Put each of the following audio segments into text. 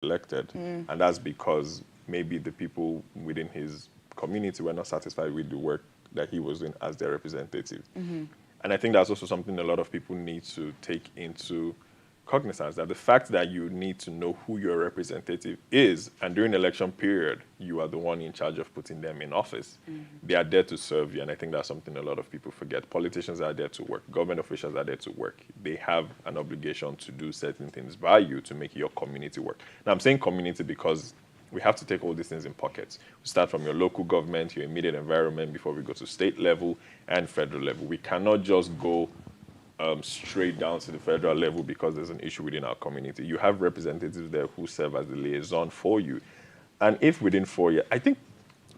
elected. And that's because maybe the people within his community were not satisfied with the work that he was doing as their representative. And I think that's also something a lot of people need to take into cognizance, that the fact that you need to know who your representative is, and during election period, you are the one in charge of putting them in office. They are there to serve you, and I think that's something a lot of people forget. Politicians are there to work. Government officials are there to work. They have an obligation to do certain things by you to make your community work. Now, I'm saying community because we have to take all these things in pockets. We start from your local government, your immediate environment, before we go to state level and federal level. We cannot just go straight down to the federal level because there's an issue within our community. You have representatives there who serve as the liaison for you. And if within 4 years, I think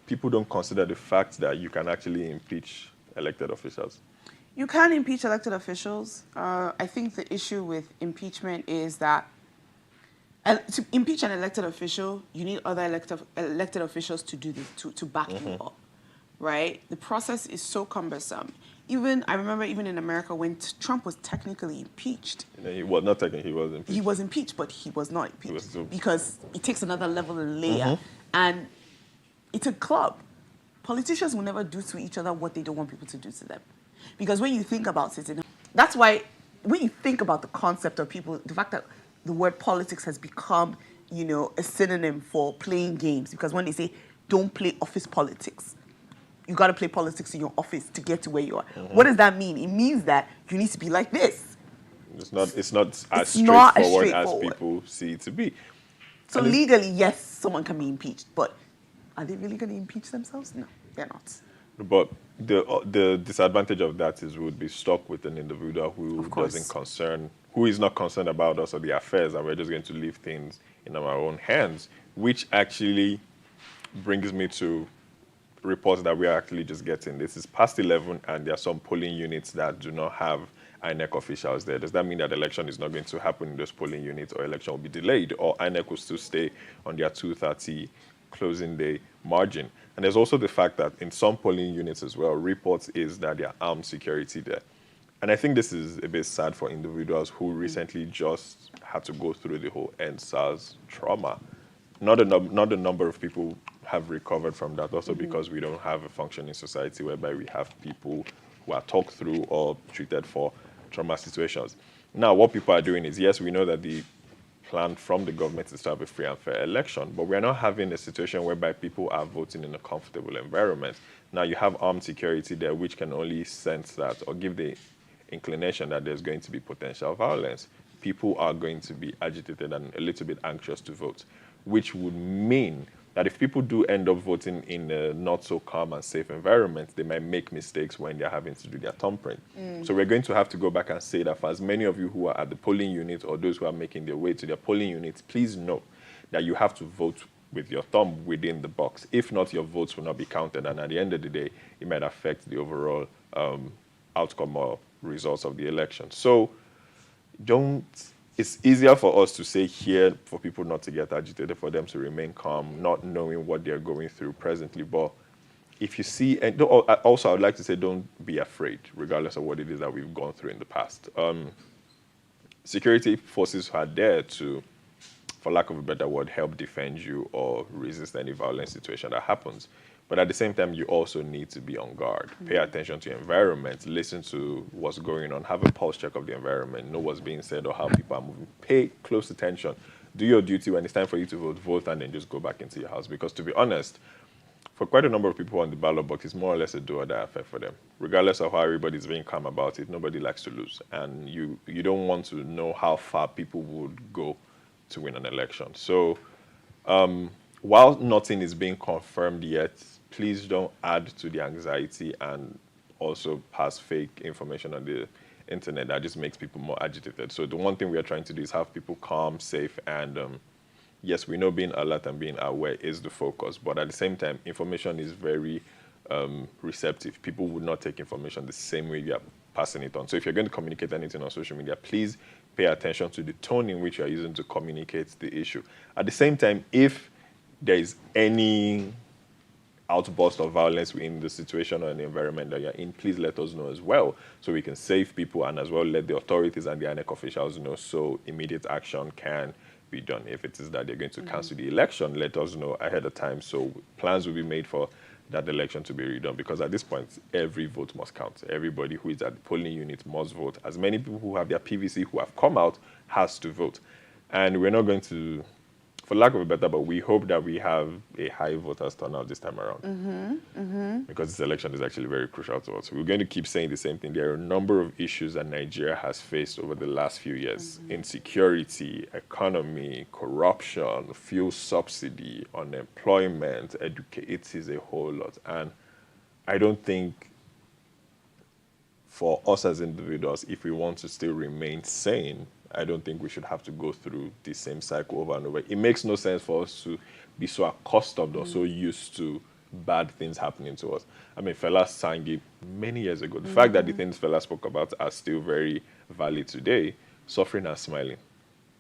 people don't consider the fact that you can actually impeach elected officials. You can impeach elected officials. I think the issue with impeachment is that to impeach an elected official, you need other elected officials to do this, to back you up, right? The process is so cumbersome. I remember even in America when Trump was technically impeached. He was not technically, he was impeached. He was impeached, but he was not impeached because it takes another level and layer. And it's a club. Politicians will never do to each other what they don't want people to do to them. Because when you think about it, that's why when you think about the concept of people, the fact that the word politics has become, a synonym for playing games. Because when they say, don't play office politics, you got to play politics in your office to get to where you are. What does that mean? It means that you need to be like this. It's not as straightforward as people see it to be. So legally, yes, someone can be impeached, but are they really going to impeach themselves? No, they're not. But the disadvantage of that is we would be stuck with an individual who is not concerned about us or the affairs, and we're just going to leave things in our own hands, which actually brings me to reports that we are actually just getting. This is past 11, and there are some polling units that do not have INEC officials there. Does that mean that election is not going to happen in those polling units, or election will be delayed, or INEC will still stay on their 2:30 closing day margin? And there's also the fact that in some polling units as well, reports is that there are armed security there. And I think this is a bit sad for individuals who recently just had to go through the whole EndSARS trauma. Not a number of people have recovered from that, also because we don't have a functioning society whereby we have people who are talked through or treated for trauma situations. Now, what people are doing is, yes, we know that the plan from the government is to have a free and fair election, but we're not having a situation whereby people are voting in a comfortable environment. Now, you have armed security there, which can only sense that or give the inclination that there's going to be potential violence. People are going to be agitated and a little bit anxious to vote, which would mean that if people do end up voting in a not so calm and safe environment, they might make mistakes when they're having to do their thumbprint. So we're going to have to go back and say that for as many of you who are at the polling unit or those who are making their way to their polling units, please know that you have to vote with your thumb within the box. If not, your votes will not be counted, and at the end of the day, it might affect the overall outcome or results of the election. So it's easier for us to say here for people not to get agitated, for them to remain calm, not knowing what they're going through presently. But if you see, and also I would like to say, don't be afraid, regardless of what it is that we've gone through in the past. Security forces are there to, for lack of a better word, help defend you or resist any violent situation that happens. But at the same time, you also need to be on guard. Pay attention to your environment, listen to what's going on, have a pulse check of the environment, know what's being said or how people are moving. Pay close attention. Do your duty. When it's time for you to vote, and then just go back into your house. Because to be honest, for quite a number of people on the ballot box, it's more or less a do or die affair for them. Regardless of how everybody's being calm about it, nobody likes to lose. And you don't want to know how far people would go to win an election. So while nothing is being confirmed yet, please don't add to the anxiety and also pass fake information on the internet that just makes people more agitated. So the one thing we are trying to do is have people calm, safe, and yes, we know being alert and being aware is the focus, but at the same time, information is very receptive. People would not take information the same way you are passing it on. So if you're going to communicate anything on social media, please pay attention to the tone in which you are using to communicate the issue. At the same time, if there is any outburst of violence in the situation or in the environment that you're in, please let us know as well, so we can save people and as well let the authorities and the INEC officials know, so immediate action can be done. If it is that they're going to cancel the election, let us know ahead of time so plans will be made for that election to be redone. Because at this point, every vote must count. Everybody who is at the polling unit must vote. As many people who have their PVC who have come out has to vote. And we're not going to, for lack of a better, but we hope that we have a high voters turnout this time around. Because this election is actually very crucial to us. We're going to keep saying the same thing. There are a number of issues that Nigeria has faced over the last few years. Insecurity, economy, corruption, fuel subsidy, unemployment, it is a whole lot. And I don't think for us as individuals, if we want to still remain sane, I don't think we should have to go through the same cycle over and over. It makes no sense for us to be so accustomed or so used to bad things happening to us. I mean, Fela sang it many years ago. The fact that the things Fela spoke about are still very valid today, suffering and smiling.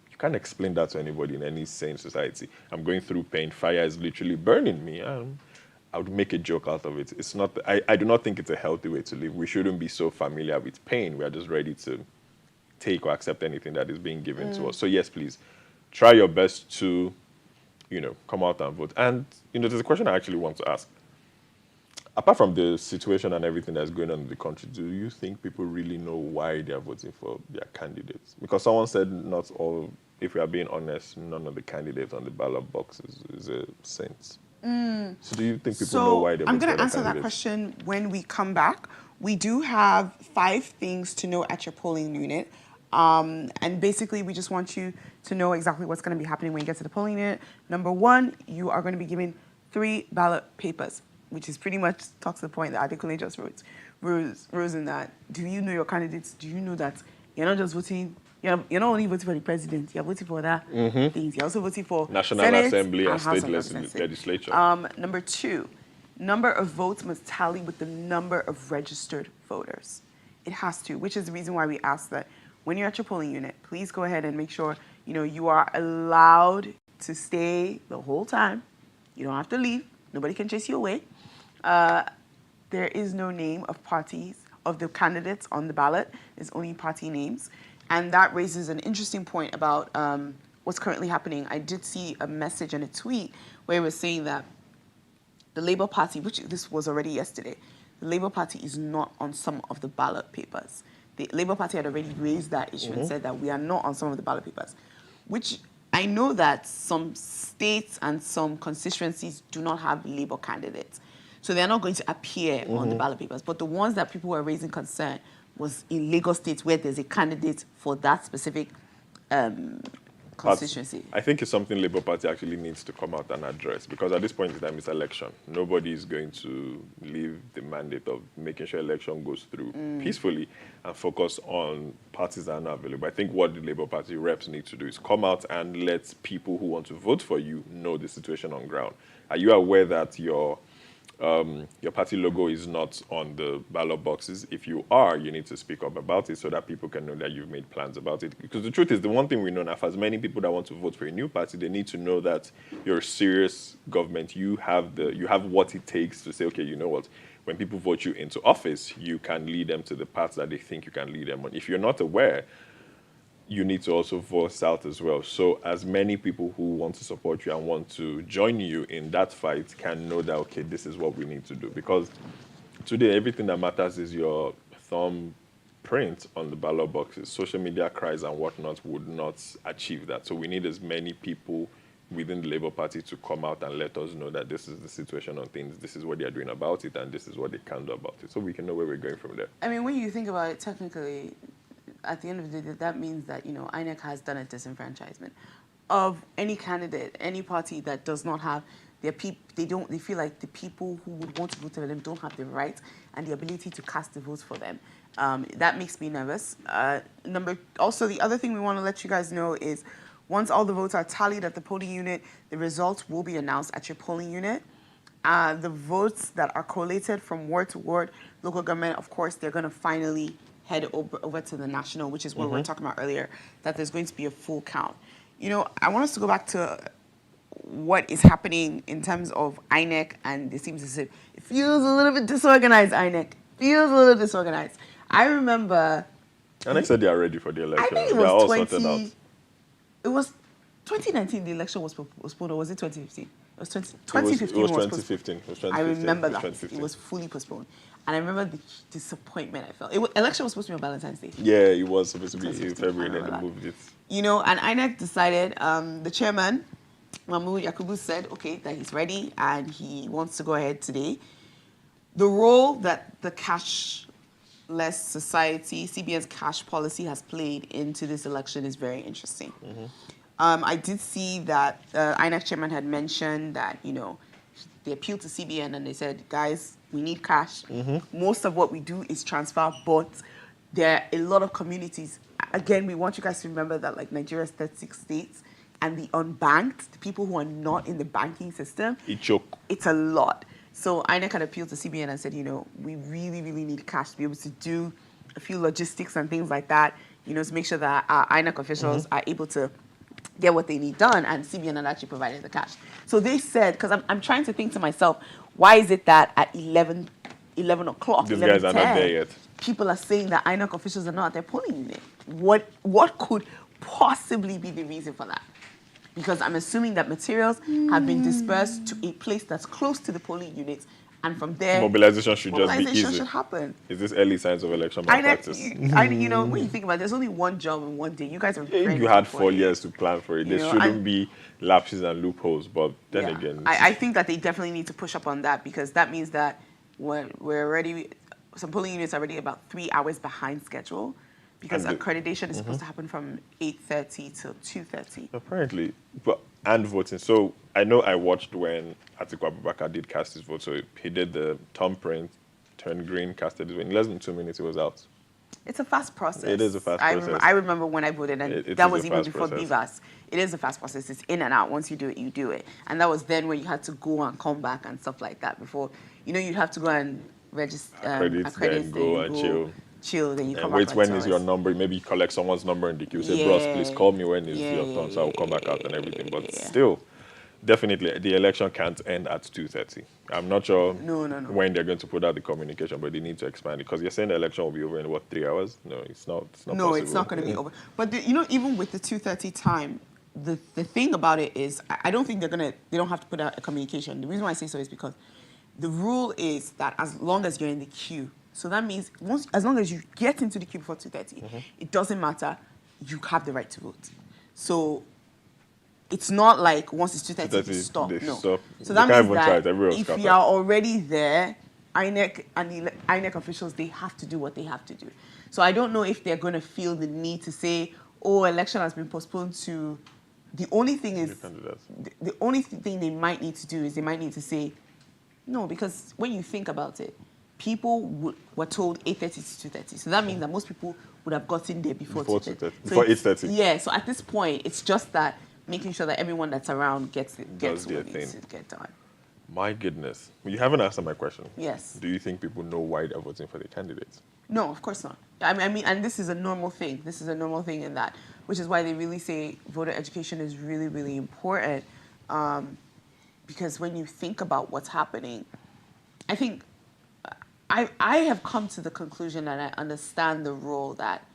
You can't explain that to anybody in any sane society. I'm going through pain. Fire is literally burning me. I would make a joke out of it. It's not. I do not think it's a healthy way to live. We shouldn't be so familiar with pain. We are just ready to take or accept anything that is being given to us. So yes, please, try your best to, come out and vote. And, there's a question I actually want to ask. Apart from the situation and everything that's going on in the country, do you think people really know why they're voting for their candidates? Because someone said not all, if we are being honest, none of the candidates on the ballot boxes is a saint. So do you think people know why they're voting for their candidates? I'm going to answer that question when we come back. We do have 5 things to know at your polling unit. And basically, we just want you to know exactly what's going to be happening when you get to the polling unit. Number 1, you are going to be given 3 ballot papers, which is pretty much talks to the point that Adekunle just wrote. Rose in that. Do you know your candidates? Do you know that you're not just voting? You're not only voting for the president. You're voting for other things. You're also voting for National Senate Assembly and House state legislature. Number 2, number of votes must tally with the number of registered voters. It has to, which is the reason why we ask that when you're at your polling unit, please go ahead and make sure, you are allowed to stay the whole time. You don't have to leave. Nobody can chase you away. There is no name of parties, of the candidates on the ballot. There's only party names. And that raises an interesting point about what's currently happening. I did see a message and a tweet where it was saying that the Labour Party, which this was already yesterday, the Labour Party is not on some of the ballot papers. The Labour Party had already raised that issue and said that we are not on some of the ballot papers, which I know that some states and some constituencies do not have Labour candidates. So they're not going to appear on the ballot papers. But the ones that people were raising concern was in Lagos State, where there's a candidate for that specific constituency. I think it's something Labour Party actually needs to come out and address, because at this point in time it's election. Nobody is going to leave the mandate of making sure election goes through peacefully and focus on parties that are not available. I think what the Labour Party reps need to do is come out and let people who want to vote for you know the situation on ground. Are you aware that your party logo is not on the ballot boxes? If you are, you need to speak up about it so that people can know that you've made plans about it. Because the truth is, the one thing we know now, for as many people that want to vote for a new party, they need to know that you're a serious government. You have what it takes to say, okay, you know what? When people vote you into office, you can lead them to the path that they think you can lead them on. If you're not aware, you need to also voice out as well. So as many people who want to support you and want to join you in that fight can know that, okay, this is what we need to do. Because today, everything that matters is your thumbprint on the ballot boxes. Social media cries and whatnot would not achieve that. So we need as many people within the Labour Party to come out and let us know that this is the situation on things, this is what they are doing about it, and this is what they can do about it. So we can know where we're going from there. I mean, when you think about it technically, at the end of the day, that means that, INEC has done a disenfranchisement of any candidate, any party that does not have their people. They feel like the people who would want to vote for them don't have the right and the ability to cast the votes for them. That makes me nervous. Also, the other thing we want to let you guys know is once all the votes are tallied at the polling unit, the results will be announced at your polling unit. The votes that are collated from ward to ward, local government, of course, they're going to finally head over to the national, which is what we were talking about earlier, that there's going to be a full count. I want us to go back to what is happening in terms of INEC, and it seems as if it feels a little bit disorganized, INEC. Feels a little disorganized. I remember... INEC said they are ready for the election. I think it they are all was sorted out. It was 2019, the election was postponed, or was it 2015? It was 2015. It was 2015. It was 2015. I remember it was that. 2015. It was fully postponed. And I remember the disappointment I felt. Election was supposed to be on Valentine's Day. Yeah, it was supposed to be in February, and then they moved it. You know, and INEC decided, the chairman, Mahmoud Yakubu, said, okay, that he's ready and he wants to go ahead today. The role that the cashless society, CBN's cash policy, has played into this election is very interesting. I did see that INEC chairman had mentioned that, you know, they appealed to CBN and they said, guys, we need cash. Most of what we do is transfer, but there are a lot of communities. Again, we want you guys to remember that, like, Nigeria is 36 states, and the unbanked, the people who are not in the banking system, it's a lot. So INEC had appealed to CBN and said, you know, we really, really need cash to be able to do a few logistics and things like that, you know, to make sure that our INEC officials are able to get what they need done, and CBN had actually provided the cash. So they said, because I'm trying to think to myself, why is it that at 11 o'clock, these guys are not there yet? People are saying that INEC officials are not at their polling unit. What could possibly be the reason for that? Because I'm assuming that materials have been dispersed to a place that's close to the polling units, and from there, mobilization should just be easy. Should happen. Is this early signs of election malpractice? You know, when you think about it, there's only one job in one day. You guys are if you had 4 years to plan for it, there shouldn't be lapses and loopholes. But then again, I think that they definitely need to push up on that, because that means that we're already, some polling units are already about 3 hours behind schedule, because accreditation is supposed to happen from 8:30 till 2:30. Apparently, and voting. So I know I watched when Atiku Abubakar did cast his vote. So he did the thumbprint, turned green, casted his vote. In less than 2 minutes, he was out. It's a fast process. It is a fast process. I remember when I voted, and that was even before BVAS. It is a fast process. It's in and out. Once you do it, you do it. And that was then when you had to go and come back and stuff like that. Before, you know, you'd have to go and register, accredit, go and chill. Then you come wait back. When is your number? Maybe you collect someone's number in the queue. Say, bros, please call me when it's your turn, so I'll come back out and everything. But still, definitely, the election can't end at 2:30. I'm not sure when they're going to put out the communication, but they need to expand it, because you're saying the election will be over in, what, 3 hours? No, it's not. It's not possible. It's not going to be over. But you know, even with the 2:30 time, the thing about it is, I don't think they don't have to put out a communication. The reason why I say so is because the rule is that as long as you're in the queue, so that means as long as you get into the queue before 2:30, it doesn't matter. You have the right to vote. So it's not like once it's 2:30, you stop. No. Stop. So that means that if you are already there, INEC and the INEC officials, they have to do what they have to do. So I don't know if they're going to feel the need to say, oh, election has been postponed to... The only thing is, the only thing they might need to do is they might need to say, no, because when you think about it, people were told 8:30 to 2:30. So that means that most people would have gotten there before 2:30. Before 8:30. Yeah, so at this point, it's just that making sure that everyone that's around gets what needs to get done. My goodness. You haven't answered my question. Yes. Do you think people know why they're voting for the candidates? No, of course not. I mean, and this is a normal thing. This is a normal thing in that, which is why they really say voter education is really, really important. Because when you think about what's happening, I think I have come to the conclusion that I understand the role that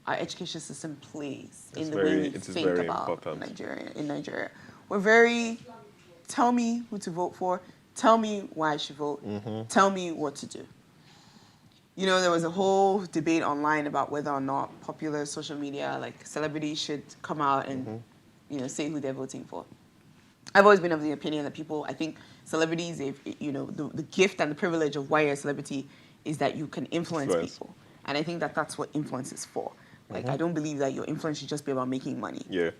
our education system plays in the way we think about Nigeria. We're very, tell me who to vote for, tell me why I should vote, tell me what to do. You know, there was a whole debate online about whether or not popular social media, like celebrities, should come out and, you know, say who they're voting for. I've always been of the opinion that I think celebrities, you know, the gift and the privilege of why you're a celebrity is that you can influence people. And I think that that's what influence is for. Like, I don't believe that your influence should just be about making money. Yeah.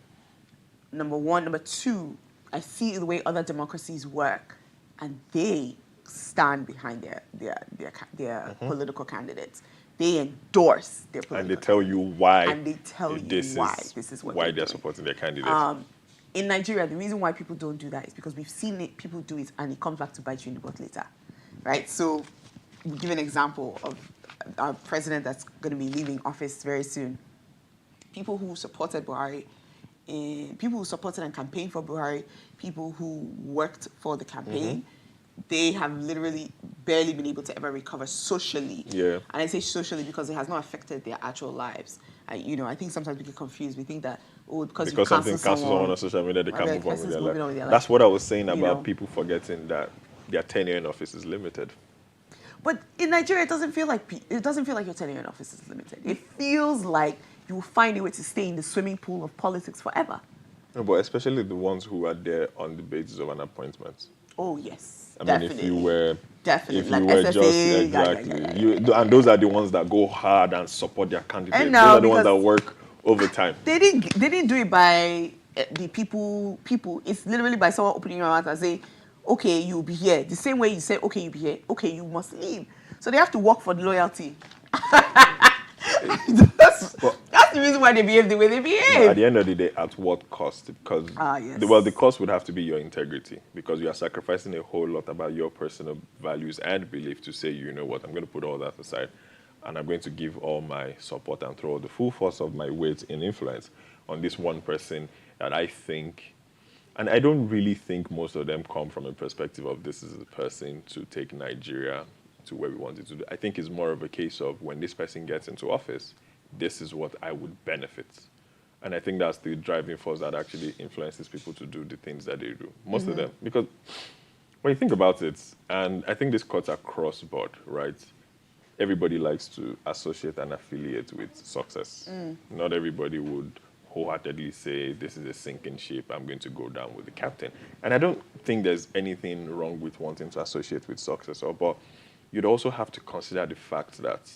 Number one. Number two, I see the way other democracies work, and they stand behind their political candidates. They endorse their political And they tell you why. And they tell you why this is what they're supporting their candidates. In Nigeria, the reason why people don't do that is because we've seen people do it, and it comes back to bite you in the butt later, right? So we'll give an example of our president that's going to be leaving office very soon. People who supported Buhari, people who supported and campaigned for Buhari, people who worked for the campaign, they have literally barely been able to ever recover socially. Yeah. And I say socially because it has not affected their actual lives. I think sometimes we get confused. We think that, because you something cancel cancels someone someone on social media, they can't move on with their life. moving on with their life. That's what I was saying You about know. people forgetting that their tenure in office is limited. But in Nigeria, it doesn't feel like your tenure in office is limited. It feels like you will find a way to stay in the swimming pool of politics forever. No, but especially the ones who are there on the basis of an appointment. Oh yes, I definitely. mean, if you were like just SFA, exactly, and those are the ones that go hard and support their candidate. And Those now, are the ones that work overtime. They didn't do it by the people. It's literally by someone opening your mouth and say, "Okay, you'll be here." The same way you say, "Okay, you'll be here." Okay, you must leave. So they have to work for the loyalty. that's the reason why they behave the way they behave. At the end of the day, at what cost? Because yes. the cost would have to be your integrity, because you are sacrificing a whole lot about your personal values and belief to say, you know what, I'm going to put all that aside, and I'm going to give all my support and throw the full force of my weight in influence on this one person that I think, and I don't really think most of them come from a perspective of this is the person to take Nigeria to where we want it to do. I think it's more of a case of when this person gets into office, this is what I would benefit. And I think that's the driving force that actually influences people to do the things that they do. Most of them. Because when you think about it, and I think this cuts across board, right? Everybody likes to associate and affiliate with success. Not everybody would wholeheartedly say, this is a sinking ship, I'm going to go down with the captain. And I don't think there's anything wrong with wanting to associate with success, but you'd also have to consider the fact that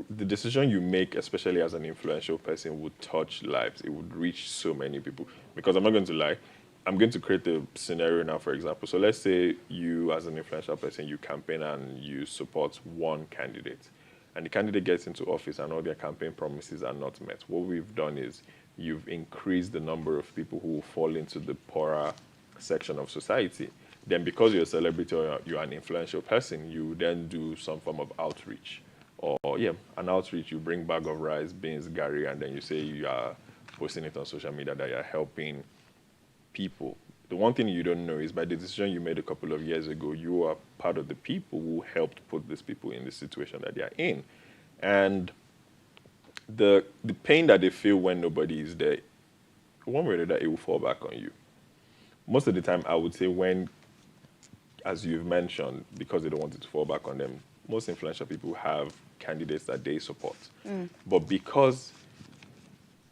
the decision you make, especially as an influential person, would touch lives. It would reach so many people. Because I'm not going to lie, I'm going to create a scenario now, for example. So let's say you, as an influential person, you campaign and you support one candidate. And the candidate gets into office and all their campaign promises are not met. What we've done is you've increased the number of people who will fall into the poorer section of society. Then because you're a celebrity or you're an influential person, you then do some form of outreach. Or, an outreach, you bring bag of rice, beans, gari, and then you say you are posting it on social media that you're helping people. The one thing you don't know is by the decision you made a couple of years ago, you are part of the people who helped put these people in the situation that they are in. And the pain that they feel when nobody is there, one way or another, it will fall back on you. Most of the time, I would say when, as you've mentioned, because they don't want it to fall back on them, most influential people have candidates that they support. But because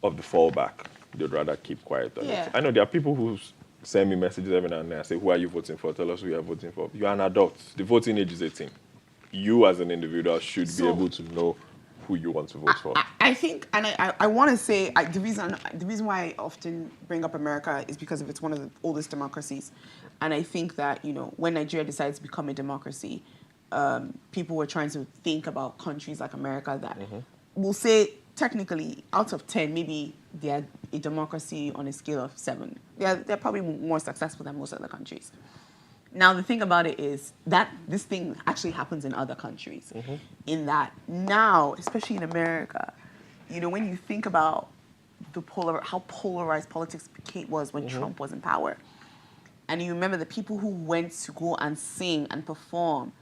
of the fallback, they'd rather keep quiet on it. I know there are people who send me messages every now and then and say, who are you voting for? Tell us who you are voting for. You are an adult. The voting age is 18. You as an individual should be able to know who you want to vote for. I think, and I want to say, the reason why I often bring up America is because it's one of the oldest democracies. And I think that, when Nigeria decides to become a democracy, people were trying to think about countries like America that will say, technically, out of 10, maybe they're a democracy on a scale of 7. They're probably more successful than most other countries. Now, the thing about it is that this thing actually happens in other countries. In that now, especially in America, when you think about how polarized politics was when Trump was in power, and you remember the people who went to go and sing and perform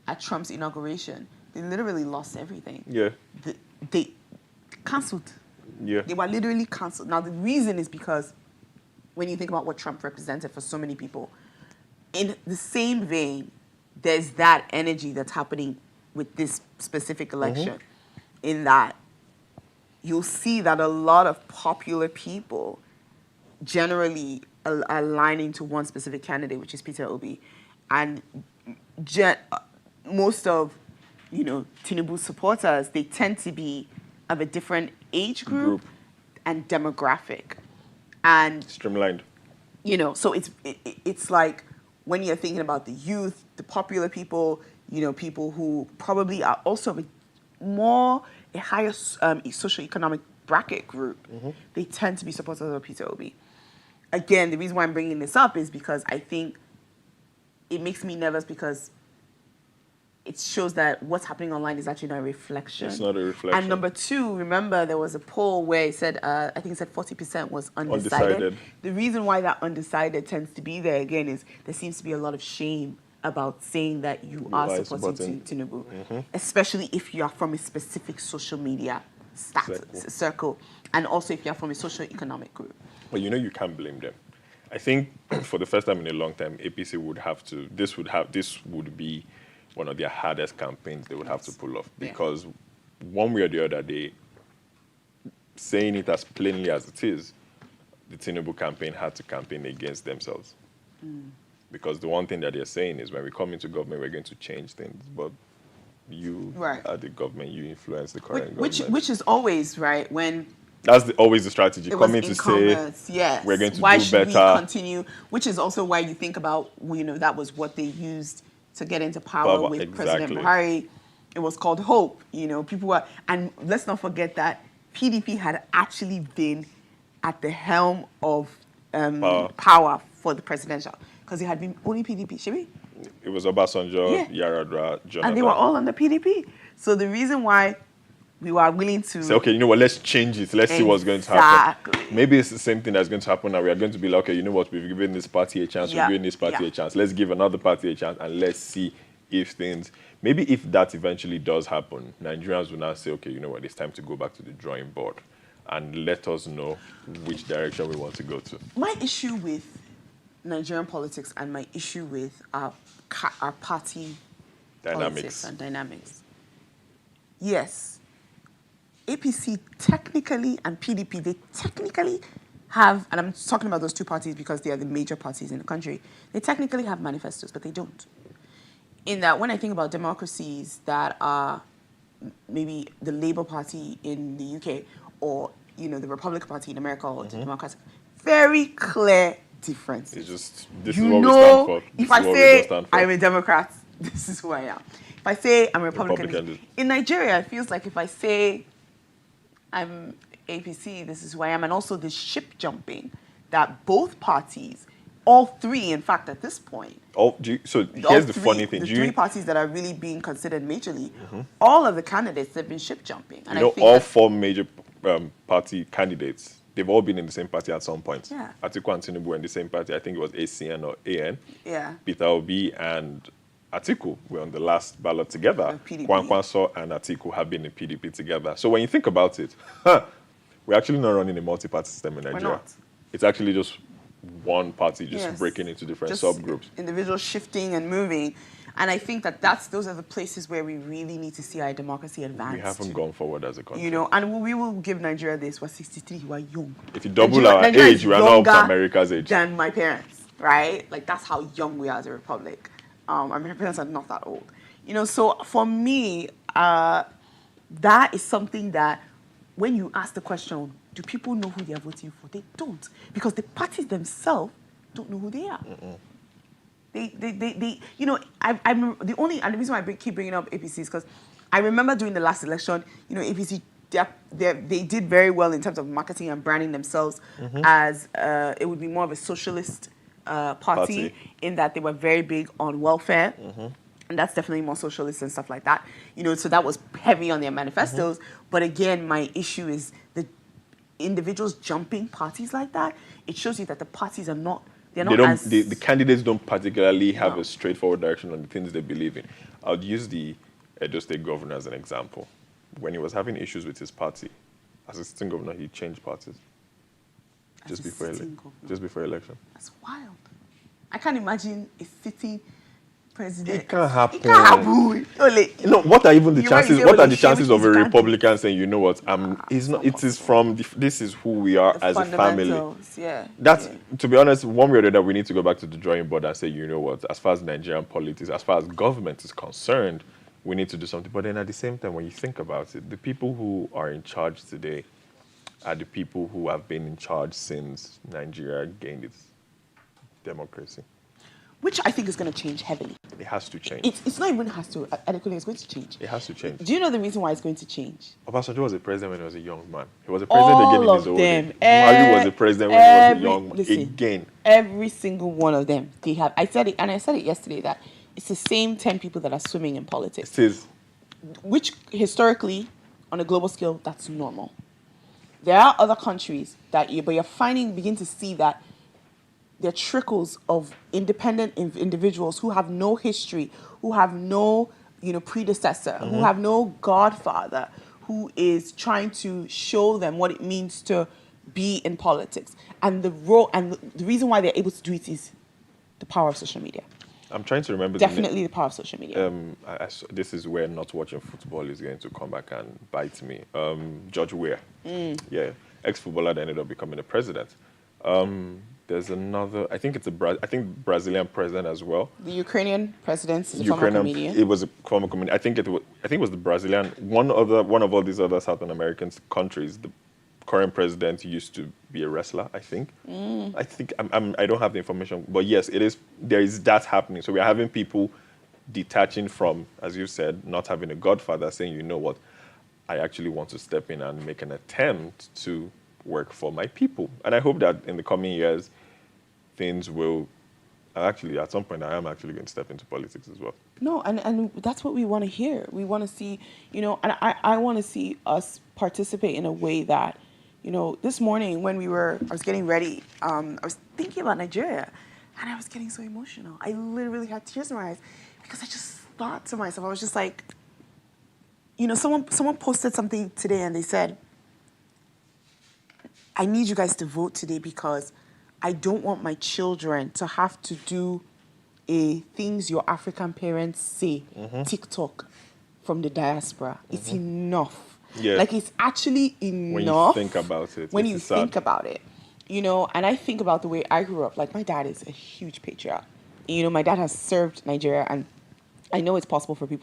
at Trump's inauguration, they literally lost everything. Yeah. They cancelled. Yeah. They were literally cancelled. Now, the reason is because when you think about what Trump represented for so many people, in the same vein, there's that energy that's happening with this specific election, in that you'll see that a lot of popular people generally are aligning to one specific candidate, which is Peter Obi. And most of, Tinubu's supporters, they tend to be of a different age group and demographic. And streamlined. So it's like when you're thinking about the youth, the popular people, people who probably are also a higher socioeconomic bracket group, they tend to be supporters of Peter Obi. Again, the reason why I'm bringing this up is because I think it makes me nervous because it shows that what's happening online is actually not a reflection. It's not a reflection. And number 2, remember there was a poll where it said, I think it said 40% was undecided. The reason why that undecided tends to be there, again, is there seems to be a lot of shame about saying that you are supporting Tinubu, especially if you are from a specific social media circle, and also if you're from a socio-economic group. Well, you can't blame them. I think for the first time in a long time, APC would have to. This would be one of their hardest campaigns they would have to pull off, because one way or the other, they, saying it as plainly as it is, the Tinubu campaign had to campaign against themselves. Because the one thing that they're saying is, when we come into government, we're going to change things. But you are the government, you influence the current government. Which is always, right, when... That's always the strategy. Coming to say, we're going to do better. Why should we continue? Which is also why you think about, that was what they used to get into power with President Buhari. It was called hope. People were... And let's not forget that PDP had actually been at the helm of power for the presidential. Because it had been only PDP, Shibi? It was Obasanjo, Yaradra, Jonathan. And they were all under PDP. So the reason why we were willing to... Say, okay, let's change it. Let's see what's going to happen. Maybe it's the same thing that's going to happen now. We are going to be like, okay, you know what? We've given this party a chance. We've given this party a chance. Let's give another party a chance, and let's see if things... Maybe if that eventually does happen, Nigerians will now say, okay, you know what? It's time to go back to the drawing board and let us know which direction we want to go to. My issue with Nigerian politics and my issue with our party politics and dynamics. Yes, APC technically and PDP, they technically have, and I'm talking about those two parties because they are the major parties in the country, they technically have manifestos, but they don't. In that, when I think about democracies that are maybe the Labour Party in the UK or, the Republican Party in America or the Democrats, very clear difference. It's just, this is what we stand for. If I say I'm a Democrat, this is who I am. If I say I'm a Republican, in Nigeria, it feels like if I say I'm APC, this is who I am. And also the ship jumping that both parties, all three, in fact, at this point. So here's the funny thing. The three parties that are really being considered majorly, all of the candidates have been ship jumping. And I think all four major party candidates, they've all been in the same party at some point. Yeah. Atiku and Tinubu were in the same party. I think it was ACN or AN. Yeah. Peter Obi and Atiku were on the last ballot together. Kwankwaso and Atiku have been in PDP together. So when you think about it, we're actually not running a multi-party system in Nigeria. We're not. It's actually just one party just breaking into different subgroups. Individuals shifting and moving. And I think those are the places where we really need to see our democracy advance. We haven't gone forward as a country. And we will give Nigeria this. We're 63, we're young. If you double our age, we are now up to America's age. Than my parents, right? Like, that's how young we are as a republic. My parents are not that old. So for me, that is something that when you ask the question, do people know who they are voting for? They don't. Because the parties themselves don't know who they are. I'm the only, and the reason why I keep bringing up APC is because I remember during the last election, APC, they did very well in terms of marketing and branding themselves as it would be more of a socialist party in that they were very big on welfare. And that's definitely more socialist and stuff like that. So that was heavy on their manifestos. But again, my issue is the individuals jumping parties like that. It shows you that the parties are not... The candidates don't particularly have a straightforward direction on the things they believe in. I'll use the Edo State governor as an example. When he was having issues with his party, as a sitting governor, he changed parties just before election. That's wild. I can't imagine a sitting president. It can't happen. What are even the chances? What are the chances of a Republican saying, you know what, it's not. It is from this is who we are as a family. To be honest, one way or the other, we need to go back to the drawing board and say, you know what, as far as Nigerian politics, as far as government is concerned, we need to do something. But then at the same time, when you think about it, the people who are in charge today are the people who have been in charge since Nigeria gained its democracy. Which I think is going to change heavily. It has to change. It's not even has to. Adequately, it's going to change. It has to change. Do you know the reason why it's going to change? Obasanjo was a president when he was a young man. He was a president again in his old age. Buhari was a president when he was a young man. Again. Every single one of them, they have. I said it yesterday, that it's the same 10 people that are swimming in politics. It is. Which historically, on a global scale, that's normal. There are other countries but you're begin to see that there are trickles of independent individuals who have no history, who have no, predecessor, who have no godfather, who is trying to show them what it means to be in politics. And the role and the reason why they're able to do it is the power of social media. I'm trying to remember. Definitely the power of social media. This is where not watching football is going to come back and bite me. George Weah, yeah, ex-footballer that ended up becoming a president. There's another. I think it's Brazilian president as well. The Ukrainian president is a former comedian. It was a former comedian. I think it was the Brazilian. One of all these other South American countries. The current president used to be a wrestler, I think. I think I don't have the information, but yes, it is. There is that happening. So we are having people detaching from, as you said, not having a godfather, saying, you know what, I actually want to step in and make an attempt to work for my people. And I hope that in the coming years, things will. Actually, at some point, I am actually going to step into politics as well. No, and that's what we want to hear. We want to see, and I want to see us participate in a way that. This morning when I was getting ready, I was thinking about Nigeria, and I was getting so emotional. I literally had tears in my eyes because I just thought to myself, I was just like, someone posted something today and they said, I need you guys to vote today because I don't want my children to have to do things your African parents say, TikTok from the diaspora. It's enough. Yeah. Like, it's actually enough. When you think about it. And I think about the way I grew up. Like, my dad is a huge patriot. My dad has served Nigeria, and I know it's possible for people